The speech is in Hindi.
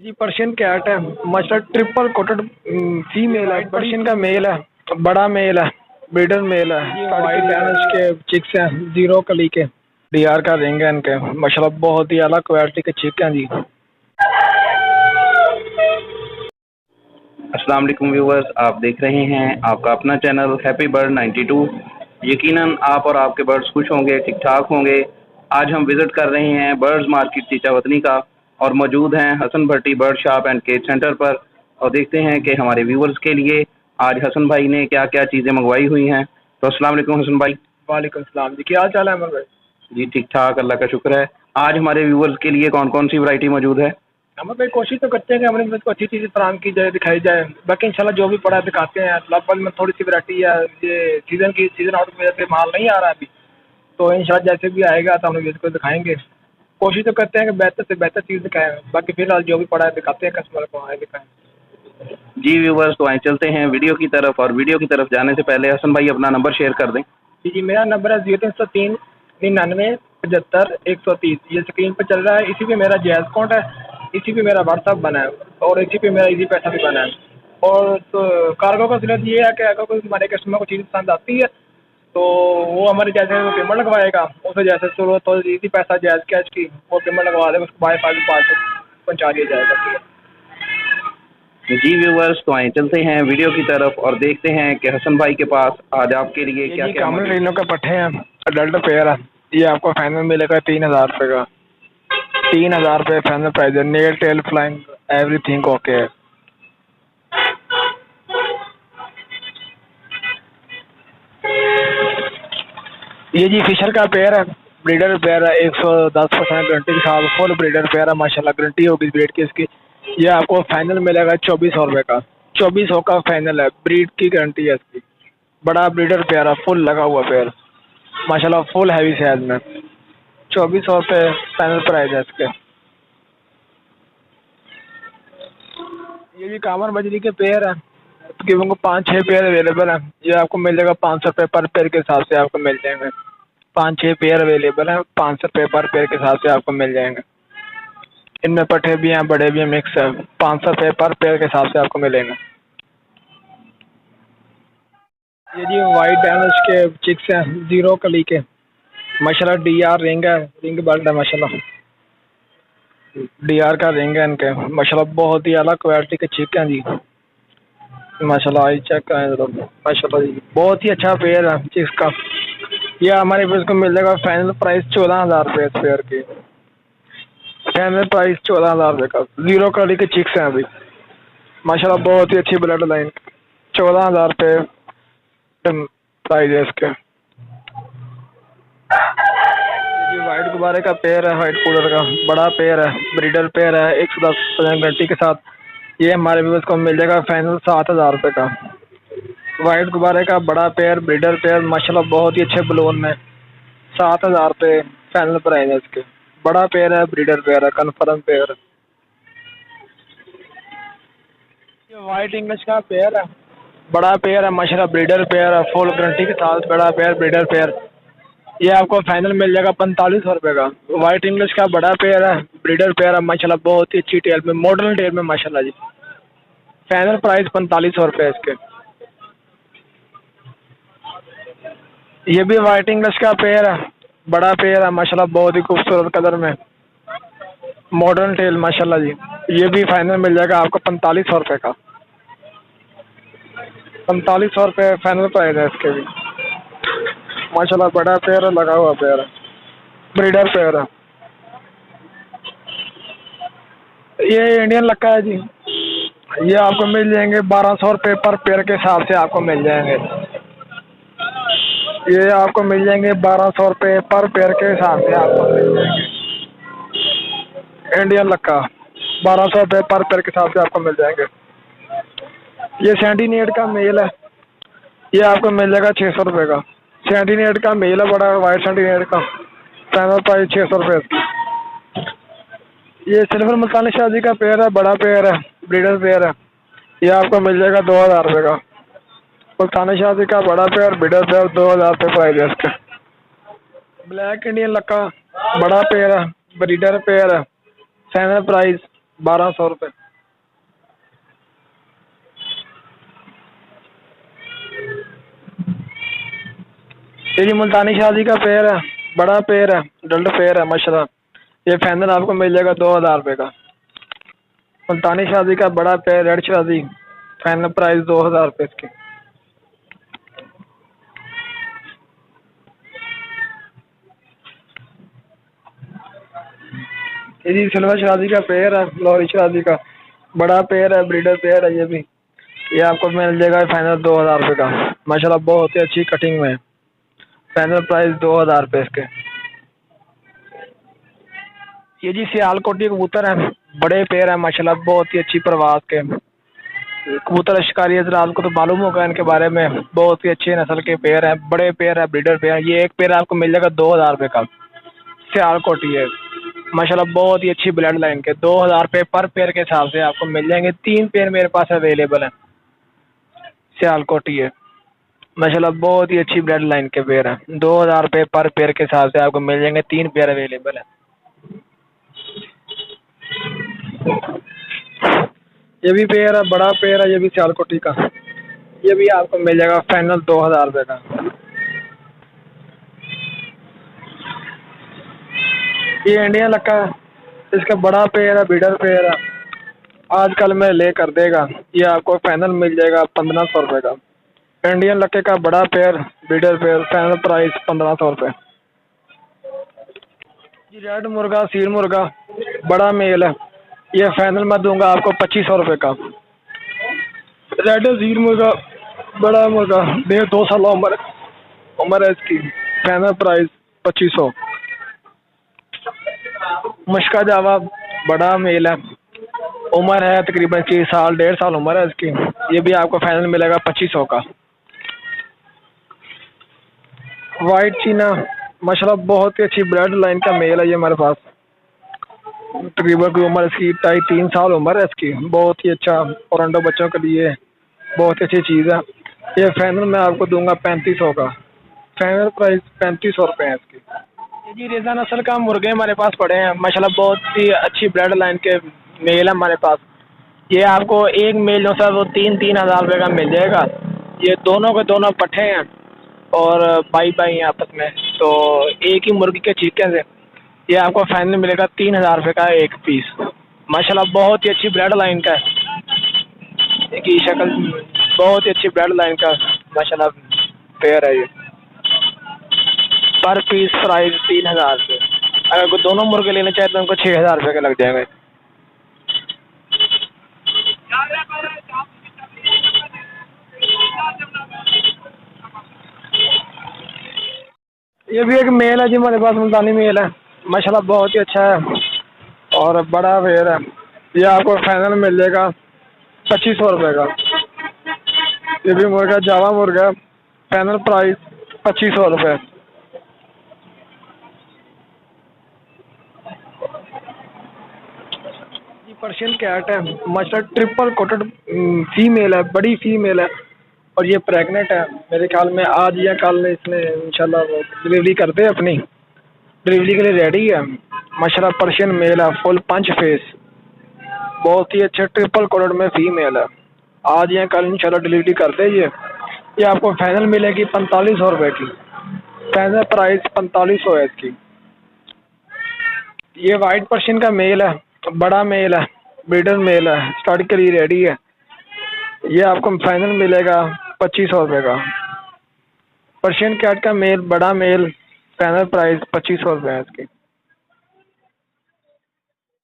जी पर्शियन कैट है माशाल्लाह, ट्रिपल कोटेड फीमेल है। पर्शियन का मेल है, बड़ा मेल है, ब्रीडर मेल है। वाइट डैनिश के चिक्स हैं, जीरो कली के। डीआर का रिंग है इनके, माशाल्लाह बहुत ही आला क्वालिटी के चिक हैं जी। अस्सलाम वालेकुम व्यूवर्स, आप देख रहे हैं आपका अपना चैनल हैप्पी बर्ड 92। यकीनन आप और आपके बर्ड्स खुश होंगे, ठीक ठाक होंगे। आज हम विज़िट कर रहे हैं बर्ड्स मार्केट चीचावतनी का और मौजूद हैं Hasan Bhatti bird shop and cage centre पर, और देखते हैं कि हमारे व्यूवर्स के लिए आज हसन भाई ने क्या क्या चीज़ें मंगवाई हुई हैं। तो अस्सलाम वालेकुम हसन भाई। वालेकुम सलाम जी, क्या हाल चाल है अमर भाई? जी ठीक ठाक, अल्लाह का शुक्र है। आज हमारे व्यूवर्स के लिए कौन कौन सी वैरायटी मौजूद है? हम भाई कोशिश तो करते हैं कि हमारे को अच्छी चीज़ें फराम की जाए, दिखाई जाए। बाकी इंशाल्लाह जो भी पड़ा है दिखाते हैं। लगभग में थोड़ी सी वैरायटी है, ये सीज़न आउट की वजह से माल नहीं आ रहा अभी, तो इंशाल्लाह जैसे भी आएगा तो हम लोग इसको दिखाएंगे। कोशिश तो करते हैं कि बेहतर से बेहतर चीज़ दिखाएं। बाकी फिलहाल जो भी पड़ा है दिखाते हैं, कस्टमर को आए दिखाएं। जी व्यूवर्स, तो आए चलते हैं वीडियो की तरफ, और वीडियो की तरफ जाने से पहले हसन भाई अपना नंबर शेयर कर दें। जी मेरा नंबर है 0303 99 75 130। ये स्क्रीन पर चल रहा है। इसी पे मेरा जैज़ अकाउंट है, इसी पे मेरा व्हाट्सअप बना है और इसी पे मेरा इजी पैसा भी बना है। और तो कार्गो का सिलसिला ये है कि अगर कोई हमारे कस्टमर को चीज़ पसंद आती है तो वो हमारे जैसे वो पेमेंट लगवाएगा, उसे जैसे जरूरत हो इजी पैसा जैज़ कैश की वो पेमेंट लगवा देगा, उसको बाय फाइल पार्सल पहुँचा दिया जाएगा। जी व्यूवर्स, तो आए चलते हैं वीडियो की तरफ और देखते हैं कि हसन भाई के पास आज आपके लिए क्या क्या कॉमन रेनो के पट्टे हैं, अडल्ट पेयर है। ये आपको फाइनल मिलेगा 3000 रुपये का। 3000 रुपये फाइनल प्राइस है। Nail tail flying everything okay है। ये जी फिशर का पेयर है, ब्रीडर पेयर है। 110% गारंटी के साथ फुल ब्रीडर पेयर है माशाल्लाह, गारंटी होगी ब्रीड की इसकी। ये आपको फाइनल मिलेगा 2400 रुपये का। 2400 का फाइनल है, ब्रीड की गारंटी है इसकी। बड़ा ब्रीडर पेयर है, फुल लगा हुआ पेयर माशाल्लाह, फुल हैवी साइज में। 2400 रुपये फाइनल प्राइस है इसके। ये भी कामर बजरी के पेयर है, तकरीबन को 5-6 पेयर अवेलेबल है। ये आपको मिल जाएगा 500 रुपये पर पेयर के हिसाब से आपको मिल जाएंगे। 5-6 पेयर अवेलेबल है, 500 रुपये पर पेयर के हिसाब से आपको मिल जाएंगे। इनमें पट्टे भी हैं, बड़े भी हैं, मिक्स है। 500 रुपये पर पेयर के हिसाब से आपको मिलेंगे। ये जी वाइट डैनिश के चिक्स हैं, जीरो कली के माशाल्लाह। डीआर रिंग है, रिंग बल्ट है माशाल्लाह। डीआर का रिंग है इनके माशाल्लाह, बहुत ही अलग क्वालिटी के चिक हैं जी माशाल्लाह। आई चेक करें जरा माशाल्लाह जी, बहुत ही अच्छा पेयर है चिक्स का। ये हमारे पास को मिल जाएगा फाइनल प्राइस 14000 रुपये इस पेयर की। फाइनल प्राइस 14000 रुपये का। जीरो कली के चिक्स हैं अभी माशाल्लाह, बहुत ही अच्छी ब्लड लाइन। 14000 रुपये प्राइस है इसके। ये वाइट गुब्बारे का पेयर है, वाइट कूलर का बड़ा पेयर है, ब्रीडर पेयर है। 110% गारंटी के साथ ये हमारे व्यूअर्स को मिल जाएगा फाइनल 7000 रुपये का। वाइट गुब्बारे का बड़ा पेयर, ब्रीडर पेयर माशाल्लाह, बहुत ही अच्छे बलून में। 7000 रुपये फाइनल प्राइस है इसके। बड़ा पेयर है, ब्रीडर पेयर है, कन्फर्म पेयर। ये वाइट इंग्लिश का पेयर है, बड़ा पेयर है माशाल्लाह, ब्रीडर पेयर है, फुल गारंटी के साथ बड़ा पेयर, ब्रीडर पेयर। ये आपको फाइनल मिल जाएगा 4500 रुपये का। वाइट इंग्लिश का बड़ा पेयर है, ब्रीडर पेयर है माशाल्लाह, बहुत ही अच्छी टेल में, मॉडर्न टेल में माशाल्लाह जी। फाइनल प्राइस 4500 रुपये इसके। ये भी वाइट इंग्लिश का पेयर है, बड़ा पेयर है माशाल्लाह, बहुत ही खूबसूरत कलर में, मॉडर्न टेल माशाल्लाह जी। ये भी फाइनल मिल जाएगा आपको 4500 रुपये का। 4500 रुपये फाइनल प्राइस है इसके भी माशाल्लाह। बड़ा पेयर है, लगा हुआ पेयर है, ब्रीडर पेयर है। ये इंडियन लक्का है जी। ये आपको मिल जाएंगे 1200 रुपये पर पेयर के हिसाब से आपको मिल जाएंगे। ये आपको मिल जाएंगे 1200 रुपये पर पेयर के हिसाब से आपको मिल जाएंगे। इंडियन लक्का 1200 रुपये पर पेयर के हिसाब से आपको मिल जाएंगे। ये सेंटीनेट का मेल है, ये आपको मिल जाएगा 600 रुपये का। सेंटीनेट का मेल है, बड़ा वाइट सेंटीनेट का। फाइनल प्राइस 600 रुपये। ये सिल्वर मुल्तानी शादी का पेयर है, बड़ा पेयर है, ब्रीडर पेयर है। ये आपको मिल जाएगा 2000 रुपये का। मुल्तानी शादी का बड़ा पेयर, ब्रीडर पेयर, 2000 रुपये प्राइस है इसका। ब्लैक इंडियन लक्का बड़ा पेयर है, ब्रीडर पेयर है। फाइनल प्राइस 1200 रुपये। ये जी मुल्तानी शादी का पेयर है, बड़ा पेयर है, डल्ड पेयर है माशाल्लाह। ये फाइनल आपको मिल जाएगा 2000 रुपये का। मुल्तानी शादी का बड़ा पेयर रेड शादी, फाइनल प्राइस 2000 रुपये इसके। ये जी सिल्वर शादी का पेयर है, लोरी शादी का बड़ा पेयर है, ब्रीडर पेयर है। ये आपको मिल जाएगा फाइनल 2000 रुपये का माशाल्लाह। बहुत ही अच्छी कटिंग में है, फाइनल प्राइस 2000 रुपये इसके। ये जी सियालकोटी कबूतर है, बड़े पेयर है माशाल्लाह, बहुत ही अच्छी परवाज के कबूतर शिकारी हजरात को तो मालूम होगा इनके बारे में। बहुत ही अच्छे नस्ल के पेयर हैं, बड़े पेयर है, ब्रीडर पेयर। ये एक पेयर आपको मिल जाएगा 2000 रुपये का, सियालकोटी है माशाल्लाह, बहुत ही अच्छी ब्लड लाइन के। 2000 रुपये पर पेयर के हिसाब से आपको मिल जाएंगे। 3 पेयर मेरे पास अवेलेबल है, सियालकोटी है माशाल्लाह, बहुत ही अच्छी ब्लड लाइन के पेयर हैं। 2000 रुपये पर पेयर के हिसाब से आपको मिल जाएंगे। 3 पेयर अवेलेबल है। ये भी पेयर है, बड़ा पेयर है, ये भी सियालकोटी का। ये भी आपको मिल जाएगा फाइनल 2000 रुपये का। ये इंडिया लक्का है, इसका बड़ा पेयर है, ब्रीडर पेयर है, आजकल में ले कर देगा। ये आपको फाइनल मिल जाएगा 1500 रुपये का। इंडियन लक्के का बड़ा pair, breeder pair, final price 1500 रुपये। जी रेड मुर्गा, सील मुर्गा, बड़ा मेल है, ये फाइनल मैं दूंगा आपको 2500 रुपये का। रेड सील मुर्गा, बड़ा मुर्गा, 2 साल उम्र है इसकी, फाइनल प्राइस 2500। मुश्का जावा, बड़ा मेल है, उम्र है तकरीबन 6 साल, 1.5 साल उम्र है इसकी। ये भी आपको फाइनल मिलेगा 2500 का। वाइट चीना माशाल्लाह, बहुत ही अच्छी ब्लड लाइन का मेल है ये हमारे पास। तकरीबन की उम्र इसकी 2.5-3 साल उम्र है इसकी। बहुत ही अच्छा और अंडो बच्चों के लिए बहुत ही अच्छी चीज़ है। ये फाइनल मैं आपको दूंगा 3500 का, फाइनल प्राइस 3500 रुपये है इसकी। ये जी रेजा नस्ल का मुर्गे हमारे पास पड़े हैं माशाल्लाह, बहुत ही अच्छी ब्लड लाइन के मेल है हमारे पास। ये आपको एक मेल जो सा वो 3-3 हज़ार रुपये का मिल जाएगा। ये दोनों के दोनों पट्ठे हैं और बाई बाई हैं आपस में, तो एक ही मुर्गी के चीके से ये आपको फाइनल मिलेगा 3000 रुपये का एक पीस। माशाल्लाह बहुत ही अच्छी ब्लड लाइन का है, की शक्ल बहुत ही अच्छी ब्लड लाइन का माशाल्लाह पेयर है। ये पर पीस प्राइस 3000 रुपये। अगर कोई दोनों मुर्गे लेना चाहे तो उनको 6000 रुपये का लग जाएगा। ये भी एक मेल है जी हमारे पास, मुल्तानी मेल है माशाल्लाह, बहुत ही अच्छा है और बड़ा पेयर है। ये आपको फाइनल मिल जाएगा 2500 रुपये का। ये भी मुर्गा जावा मुर्गा, फाइनल प्राइस 2500 रुपये। ये पर्शियन कैट है माशाल्लाह, ट्रिपल कोटेड फीमेल है, बड़ी फीमेल है और ये प्रेग्नेंट है। मेरे ख्याल में आज या कल इसने इंशाल्लाह वो डिलीवरी कर दे, अपनी डिलीवरी के लिए रेडी है माशाल्लाह। पर्शियन मेल है, फुल पंच फेस, बहुत ही अच्छे ट्रिपल कोटेड में फीमेल है। आज या कल इंशाल्लाह डिलीवरी कर दे। ये आपको फाइनल मिलेगी 4500 रुपये की, फाइनल प्राइस 4500 है इसकी। ये वाइट पर्शियन का मेल है, बड़ा मेल है, ब्रीडर मेल है, स्टडी के लिए रेडी है। ये आपको फाइनल मिलेगा 2500 रुपये का। पर्शियन कैट का मेल, बड़ा मेल, फाइनल प्राइस 2500 रुपये है इसकी।